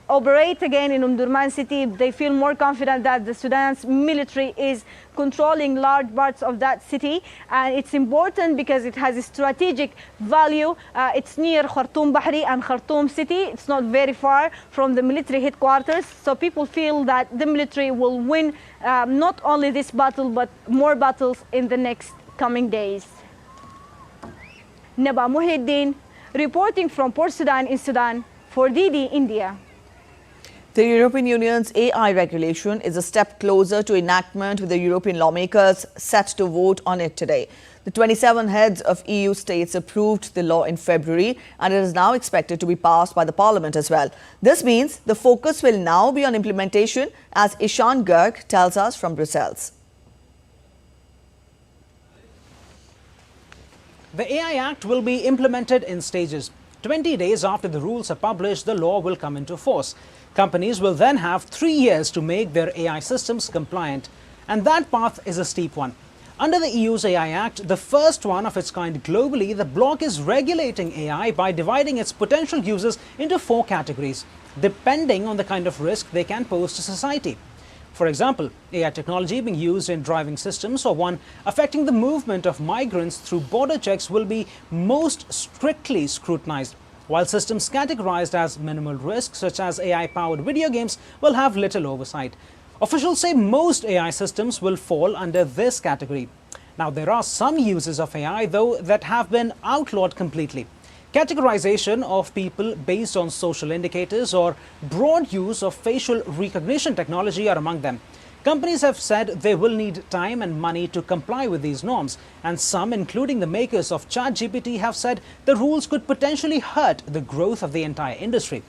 operate again in Omdurman city. They feel more confident that the Sudan's military is controlling large parts of that city. And it's important because it has a strategic value. It's near Khartoum Bahri and Khartoum city. It's not very far from the military headquarters. So people feel that the military will win not only this battle, but more battles in the next coming days. Naba Moeddin, reporting from Port Sudan in Sudan for DD India. The European Union's AI regulation is a step closer to enactment, with the European lawmakers set to vote on it today. The 27 heads of EU states approved the law in February, and it is now expected to be passed by the Parliament as well. This means the focus will now be on implementation, as Ishan Garg tells us from Brussels. The AI Act will be implemented in stages. 20 days after the rules are published, the law will come into force. Companies will then have 3 years to make their AI systems compliant. And that path is a steep one. Under the EU's AI Act, the first one of its kind globally, the bloc is regulating AI by dividing its potential users into 4 categories, depending on the kind of risk they can pose to society. For example, AI technology being used in driving systems or one affecting the movement of migrants through border checks will be most strictly scrutinized, while systems categorized as minimal risk, such as AI-powered video games, will have little oversight. Officials say most AI systems will fall under this category. Now, there are some uses of AI, though, that have been outlawed completely. categorization of people based on social indicators, or broad use of facial recognition technology are among them. Companies have said they will need time and money to comply with these norms, and some, including the makers of ChatGPT, have said the rules could potentially hurt the growth of the entire industry.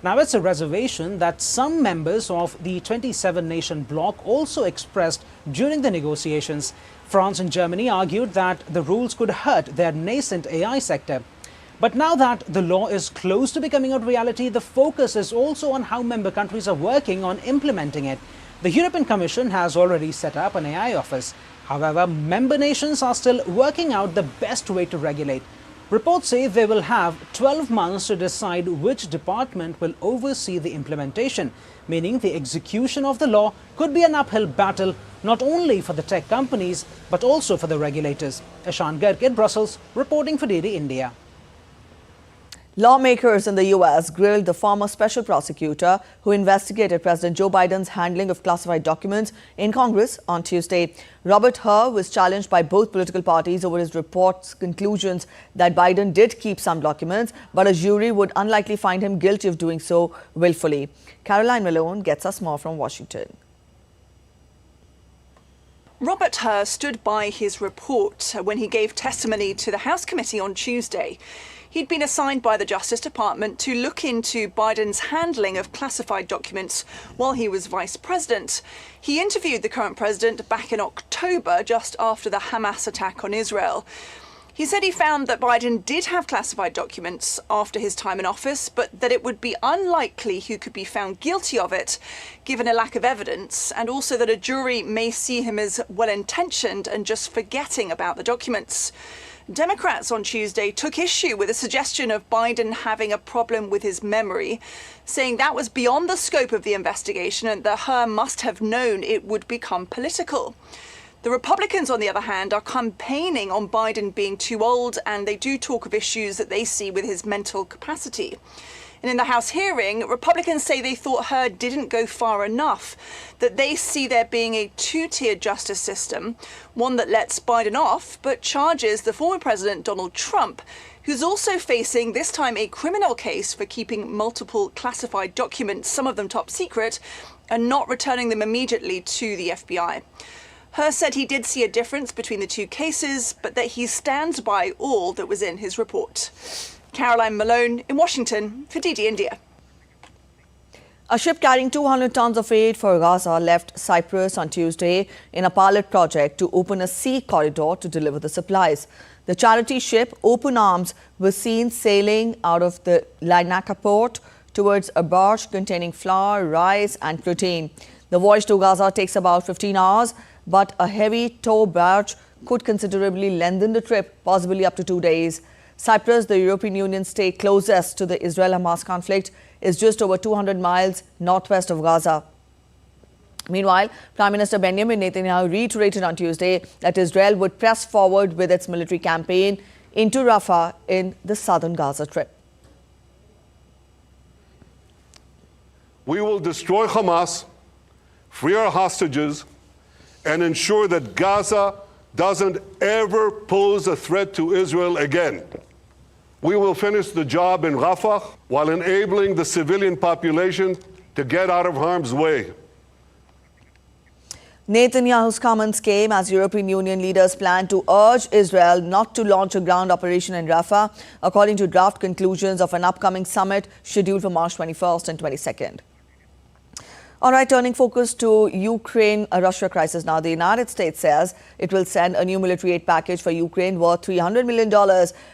Now, it's a reservation that some members of the 27-nation bloc also expressed during the negotiations. France and Germany argued that the rules could hurt their nascent AI sector. But now that the law is close to becoming a reality, the focus is also on how member countries are working on implementing it. The European Commission has already set up an AI office. However, member nations are still working out the best way to regulate. Reports say they will have 12 months to decide which department will oversee the implementation, meaning the execution of the law could be an uphill battle not only for the tech companies but also for the regulators. Ashan Garg in Brussels, reporting for DD India. Lawmakers in the U.S. grilled the former special prosecutor who investigated President Joe Biden's handling of classified documents in Congress on Tuesday. Robert Hur was challenged by both political parties over his report's conclusions that Biden did keep some documents, but a jury would unlikely find him guilty of doing so willfully. Caroline Malone gets us more from Washington. Robert Hur stood by his report when he gave testimony to the House committee on Tuesday. He'd been assigned by the Justice Department to look into Biden's handling of classified documents while he was vice president. He interviewed the current president back in October, just after the Hamas attack on Israel. He said he found that Biden did have classified documents after his time in office, but that it would be unlikely he could be found guilty of it, given a lack of evidence, and also that a jury may see him as well-intentioned and just forgetting about the documents. Democrats on Tuesday took issue with a suggestion of Biden having a problem with his memory, saying that was beyond the scope of the investigation and that Hur must have known it would become political. The Republicans, on the other hand, are campaigning on Biden being too old, and they do talk of issues that they see with his mental capacity. And in the House hearing, Republicans say they thought Hur didn't go far enough, that they see there being a two-tiered justice system, one that lets Biden off, but charges the former president, Donald Trump, who's also facing this time a criminal case for keeping multiple classified documents, some of them top secret, and not returning them immediately to the FBI. Hur said he did see a difference between the two cases, but that he stands by all that was in his report. Caroline Malone in Washington for DD India. A ship carrying 200 tons of aid for Gaza left Cyprus on Tuesday in a pilot project to open a sea corridor to deliver the supplies. The charity ship Open Arms was seen sailing out of the Larnaca port towards a barge containing flour, rice and protein. The voyage to Gaza takes about 15 hours, but a heavy tow barge could considerably lengthen the trip, possibly up to 2 days. Cyprus, the European Union state closest to the Israel-Hamas conflict, is just over 200 miles northwest of Gaza. Meanwhile, Prime Minister Benjamin Netanyahu reiterated on Tuesday that Israel would press forward with its military campaign into Rafah in the southern Gaza Strip. We will destroy Hamas, free our hostages, and ensure that Gaza doesn't ever pose a threat to Israel again. We will finish the job in Rafah while enabling the civilian population to get out of harm's way. Netanyahu's comments came as European Union leaders plan to urge Israel not to launch a ground operation in Rafah, according to draft conclusions of an upcoming summit scheduled for March 21st and 22nd. All right, turning focus to Ukraine-Russia crisis now. The United States says it will send a new military aid package for Ukraine worth $300 million.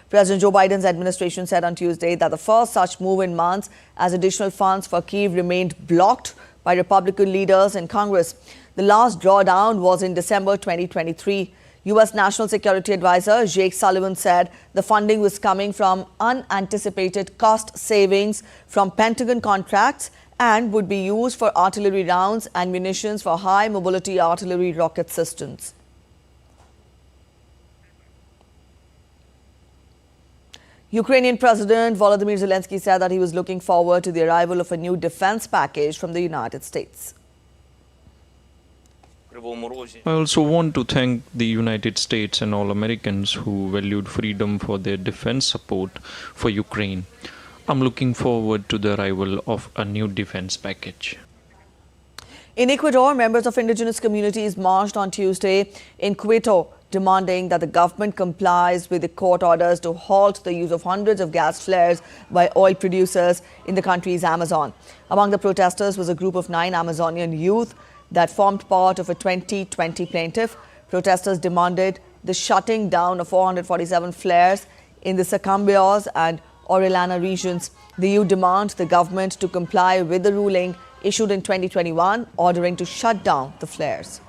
President Joe Biden's administration said on Tuesday that the first such move in months as additional funds for Kyiv remained blocked by Republican leaders in Congress. The last drawdown was in December 2023. U.S. National Security Advisor Jake Sullivan said the funding was coming from unanticipated cost savings from Pentagon contracts and would be used for artillery rounds and munitions for high-mobility artillery rocket systems. Ukrainian President Volodymyr Zelensky said that he was looking forward to the arrival of a new defense package from the United States. I also want to thank the United States and all Americans who valued freedom for their defense support for Ukraine. I'm looking forward to the arrival of a new defense package. In Ecuador, members of indigenous communities marched on Tuesday in Quito, demanding that the government complies with the court orders to halt the use of hundreds of gas flares by oil producers in the country's Amazon. Among the protesters was a group of 9 Amazonian youth that formed part of a 2020 plaintiff. Protesters demanded the shutting down of 447 flares in the Sacambios and Orellana regions. The youth demand the government to comply with the ruling issued in 2021, ordering to shut down the flares.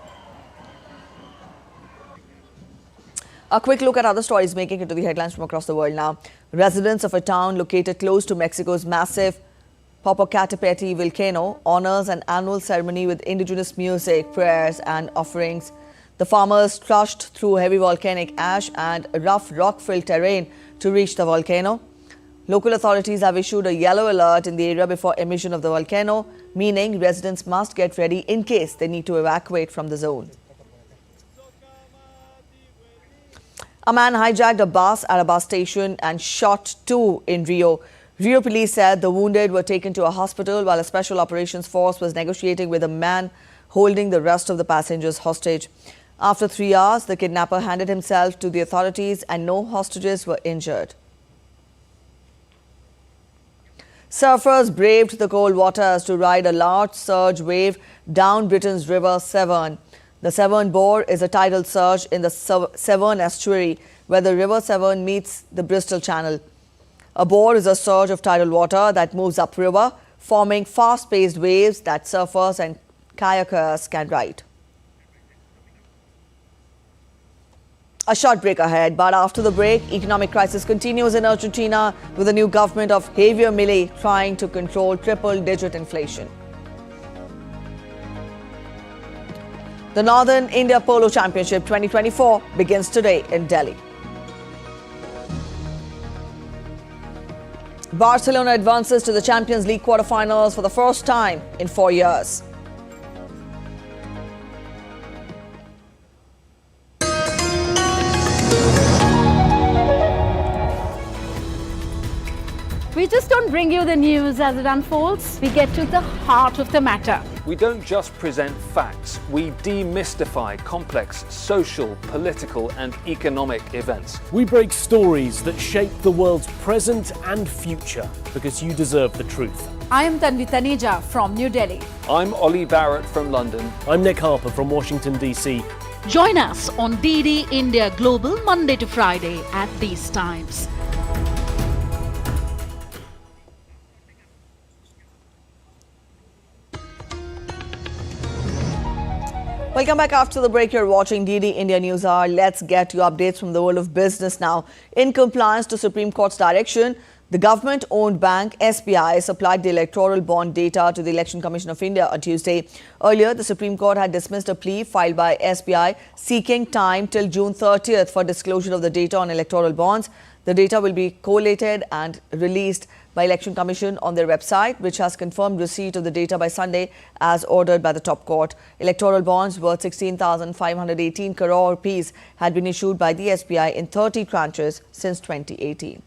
A quick look at other stories making it to the headlines from across the world now. Residents of a town located close to Mexico's massive Popocatépetl volcano honors an annual ceremony with indigenous music, prayers and offerings. The farmers trudged through heavy volcanic ash and rough rock-filled terrain to reach the volcano. Local authorities have issued a yellow alert in the area before emission of the volcano, meaning residents must get ready in case they need to evacuate from the zone. A man hijacked a bus at a bus station and shot 2 in Rio. Rio police said the wounded were taken to a hospital while a special operations force was negotiating with a man holding the rest of the passengers hostage. After 3 hours, the kidnapper handed himself to the authorities and no hostages were injured. Surfers braved the cold waters to ride a large surge wave down Britain's River Severn. The Severn Bore is a tidal surge in the Severn estuary where the River Severn meets the Bristol Channel. A bore is a surge of tidal water that moves upriver, forming fast-paced waves that surfers and kayakers can ride. A short break ahead, but after the break, economic crisis continues in Argentina with the new government of Javier Milei trying to control triple-digit inflation. The Northern India Polo Championship 2024 begins today in Delhi. Barcelona advances to the Champions League quarterfinals for the first time in 4 years. We just don't bring you the news as it unfolds. We get to the heart of the matter. We don't just present facts, we demystify complex social, political and economic events. We break stories that shape the world's present and future because you deserve the truth. I am Tanvi Taneja from New Delhi. I'm Ollie Barrett from London. I'm Nick Harper from Washington, D.C. Join us on DD India Global Monday to Friday at these times. Welcome back after the break. You're watching DD India News Hour. Let's get you updates from the world of business now. In compliance to Supreme Court's direction, the government-owned bank SBI supplied the electoral bond data to the Election Commission of India on Tuesday. Earlier, the Supreme Court had dismissed a plea filed by SBI seeking time till June 30th for disclosure of the data on electoral bonds. The data will be collated and released by Election Commission on their website, which has confirmed receipt of the data by Sunday as ordered by the top court. Electoral bonds worth 16,518 crore rupees had been issued by the SBI in 30 tranches since 2018.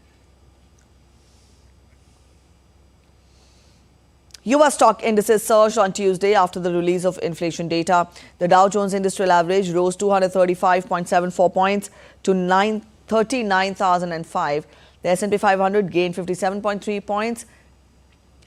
U.S. stock indices surged on Tuesday after the release of inflation data. The Dow Jones Industrial Average rose 235.74 points to 39,005. The S&P 500 gained 57.3 points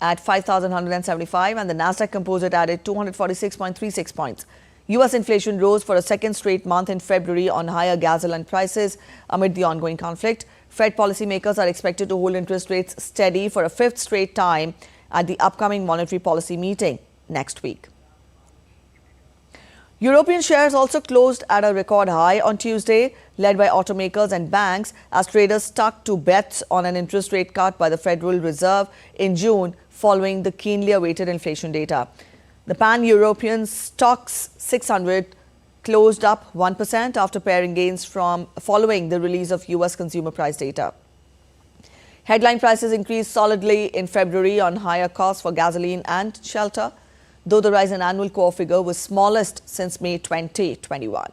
at 5,175 and the Nasdaq Composite added 246.36 points. U.S. inflation rose for a second straight month in February on higher gasoline prices amid the ongoing conflict. Fed policymakers are expected to hold interest rates steady for a fifth straight time at the upcoming monetary policy meeting next week. European shares also closed at a record high on Tuesday, led by automakers and banks as traders stuck to bets on an interest rate cut by the Federal Reserve in June following the keenly awaited inflation data. The pan-European Stocks 600 closed up 1% after pairing gains following the release of U.S. consumer price data. Headline prices increased solidly in February on higher costs for gasoline and shelter. though the rise in annual core figure was smallest since May 2021.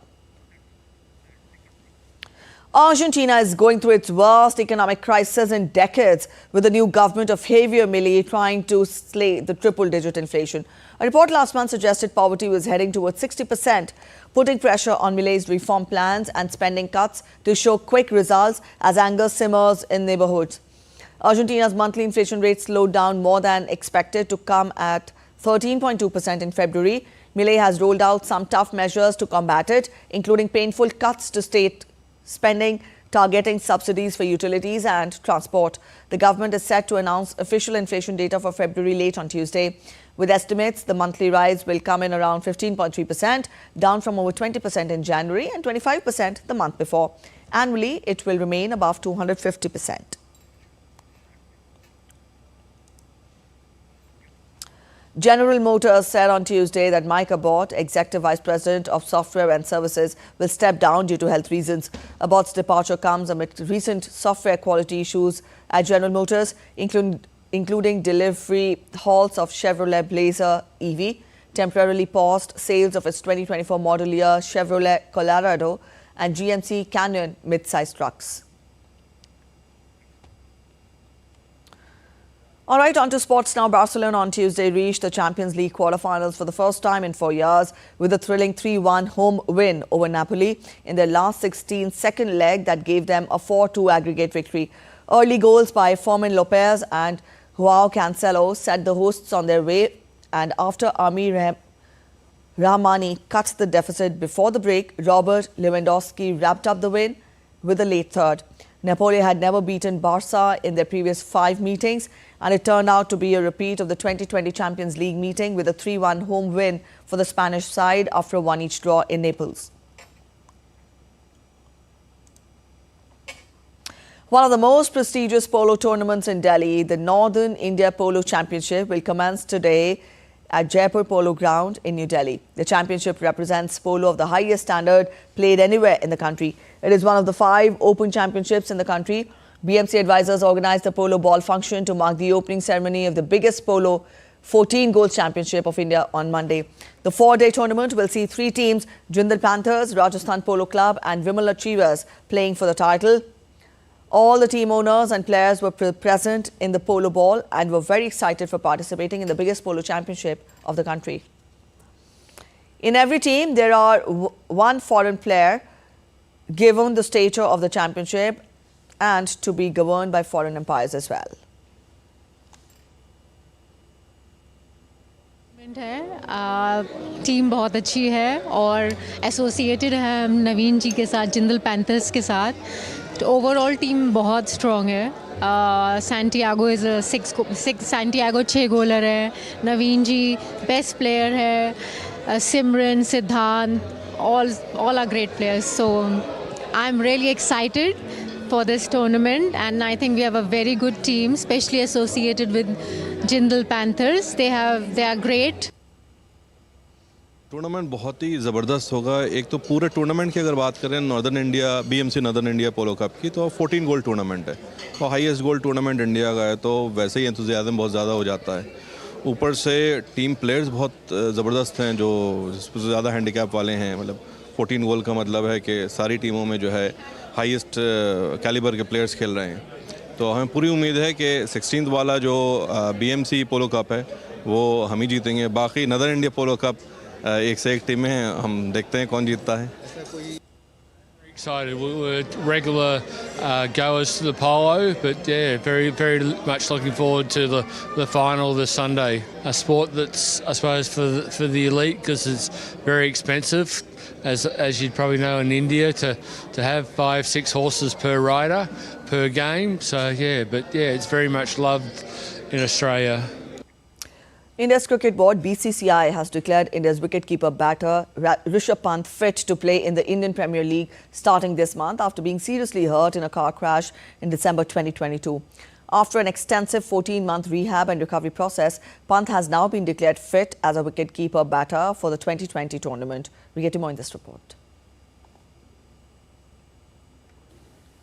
Argentina is going through its worst economic crisis in decades, with the new government of Javier Milei trying to slay the triple-digit inflation. A report last month suggested poverty was heading towards 60%, putting pressure on Milei's reform plans and spending cuts to show quick results as anger simmers in neighborhoods. Argentina's monthly inflation rate slowed down more than expected to come at 13.2% in February. Milei has rolled out some tough measures to combat it, including painful cuts to state spending, targeting subsidies for utilities and transport. The government is set to announce official inflation data for February late on Tuesday. With estimates, the monthly rise will come in around 15.3%, down from over 20% in January and 25% the month before. Annually, it will remain above 250%. General Motors said on Tuesday that Mike Abbott, Executive Vice President of Software and Services, will step down due to health reasons. Abbott's departure comes amid recent software quality issues at General Motors, including delivery halts of Chevrolet Blazer EV, temporarily paused sales of its 2024 model year Chevrolet Colorado and GMC Canyon mid-size trucks. All right, on to sports now. Barcelona on Tuesday reached the Champions League quarterfinals for the first time in 4 years with a thrilling 3-1 home win over Napoli in their last 16 second leg that gave them a 4-2 aggregate victory. Early goals by Fermin Lopez and Joao Cancelo set the hosts on their way, and after Ami Rahmani cut the deficit before the break, Robert Lewandowski wrapped up the win with a late third. Napoli had never beaten Barca in their previous 5 meetings, and it turned out to be a repeat of the 2020 Champions League meeting with a 3-1 home win for the Spanish side after a 1-each draw in Naples. One of the most prestigious polo tournaments in Delhi, the Northern India Polo Championship, will commence today at Jaipur Polo Ground in New Delhi. The championship represents polo of the highest standard played anywhere in the country. It is one of the 5 open championships in the country. BMC advisors organized the polo ball function to mark the opening ceremony of the biggest polo 14 Gold Championship of India on Monday. The 4-day tournament will see 3 teams, Jindal Panthers, Rajasthan Polo Club and Vimal Achievers, playing for the title. All the team owners and players were present in the polo ball and were very excited for participating in the biggest polo championship of the country. In every team, there are 1 foreign player given the stature of the championship and to be governed by foreign umpires as well. Team बहुत अच्छी है और associated है हम नवीन जी के साथ, Jindal panthers के साथ. तो ओवरऑल टीम बहुत स्ट्रॉन्ग है. सैंटियागो इज़ 6 गोलर है. नवीन जी बेस्ट प्लेयर है. सिमरन, सिद्धांत, all are great players. So I'm really excited for this tournament, and I think we have a very good team, especially associated with Jindal Panthers. They are great. Tournament बहुत ही ज़बरदस्त होगा. एक तो पूरे tournament की अगर बात करें northern India BMC northern India polo cup की, तो 14 गोल्ड टूर्नामेंट है और हाईएस्ट गोल्ड टूर्नामेंट इंडिया का है, तो वैसे ही एंथुसियाज्म बहुत ज़्यादा हो जाता है. ऊपर से टीम प्लेयर्स बहुत ज़बरदस्त हैं जो ज़्यादा हैंडीकैप वाले हैं. मतलब 14 गोल का मतलब है कि सारी टीमों में जो है हाईएस्ट कैलिबर के प्लेयर्स खेल रहे हैं. तो हमें पूरी उम्मीद है कि 16th वाला जो बीएमसी पोलो कप है वो हम ही जीतेंगे. बाकी नदर इंडिया पोलो कप एक से एक टीमें हैं, हम देखते हैं कौन जीतता है. Excited. We're regular goers to the polo, but yeah, very, very much looking forward to the final this Sunday. A sport that's, I suppose, for the elite, because it's very expensive, as you'd probably know in India, to have 5-6 horses per rider per game. So yeah, but yeah, it's very much loved in Australia. India's cricket board BCCI has declared India's wicketkeeper batter Rishabh Pant fit to play in the Indian Premier League starting this month after being seriously hurt in a car crash in December 2022. After an extensive 14-month rehab and recovery process, Pant has now been declared fit as a wicketkeeper batter for the 2020 tournament. We get to more in this report.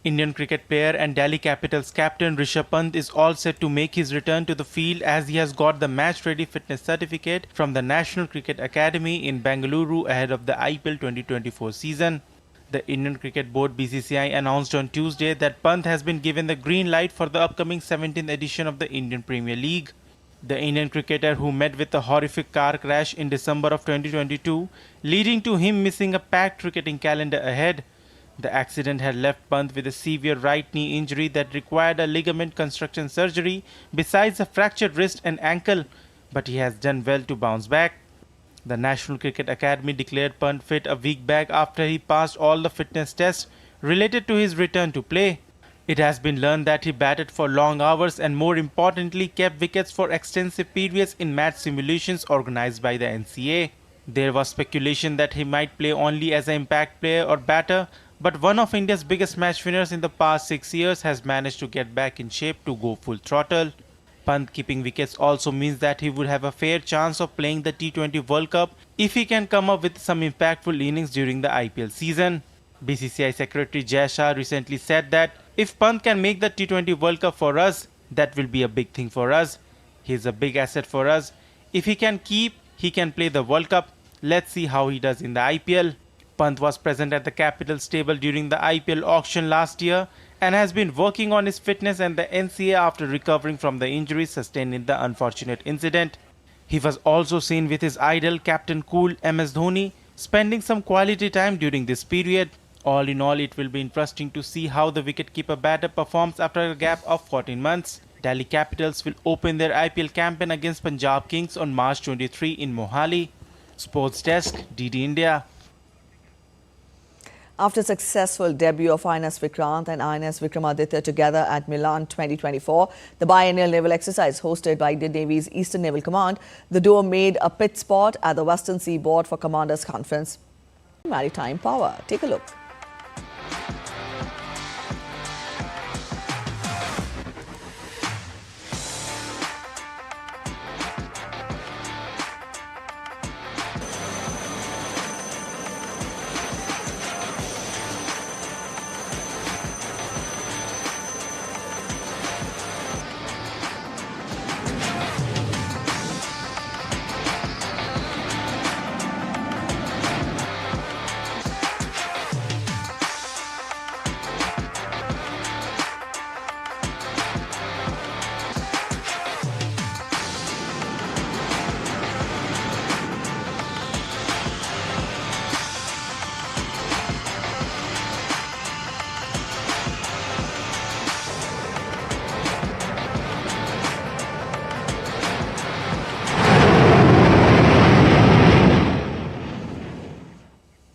Indian cricket player and Delhi Capitals captain Rishabh Pant is all set to make his return to the field as he has got the match-ready fitness certificate from the National Cricket Academy in Bengaluru ahead of the IPL 2024 season. The Indian Cricket Board BCCI announced on Tuesday that Pant has been given the green light for the upcoming 17th edition of the Indian Premier League. The Indian cricketer, who met with a horrific car crash in December of 2022, leading to him missing a packed cricketing calendar ahead. The accident had left Pant with a severe right knee injury that required a ligament construction surgery besides a fractured wrist and ankle, but he has done well to bounce back. The National Cricket Academy declared Pant fit a week back after he passed all the fitness tests related to his return to play. It has been learned that he batted for long hours and, more importantly, kept wickets for extensive periods in match simulations organized by the NCA. There was speculation that he might play only as an impact player or batter, but one of India's biggest match winners in the past 6 years has managed to get back in shape to go full throttle. Pant keeping wickets also means that he would have a fair chance of playing the T20 World Cup if he can come up with some impactful innings during the IPL season. BCCI Secretary Jai Shah recently said that if Pant can make the T20 World Cup for us, that will be a big thing for us. He is a big asset for us. If he can play the World Cup. Let's see how he does in the IPL. Pant was present at the Capitals table during the IPL auction last year and has been working on his fitness and the NCA after recovering from the injuries sustained in the unfortunate incident. He was also seen with his idol Captain Cool MS Dhoni, spending some quality time during this period. All in all, it will be interesting to see how the wicketkeeper batter performs after a gap of 14 months. Delhi Capitals will open their IPL campaign against Punjab Kings on March 23 in Mohali. Sports Desk, DD India. After successful debut of INS Vikrant and INS Vikramaditya together at Milan 2024, the biennial naval exercise hosted by Indian Navy's Eastern Naval Command, the duo made a pit spot at the Western Seaboard for Commanders Conference. Maritime Power. Take a look.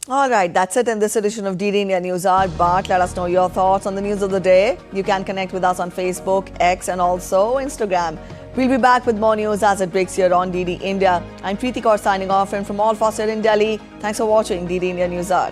All right, that's it in this edition of DD India News Hour. But let us know your thoughts on the news of the day. You can connect with us on Facebook, X and also Instagram. We'll be back with more news as it breaks here on DD India. I'm Preeti Kaur signing off, and from all of us here in Delhi, thanks for watching DD India News Hour.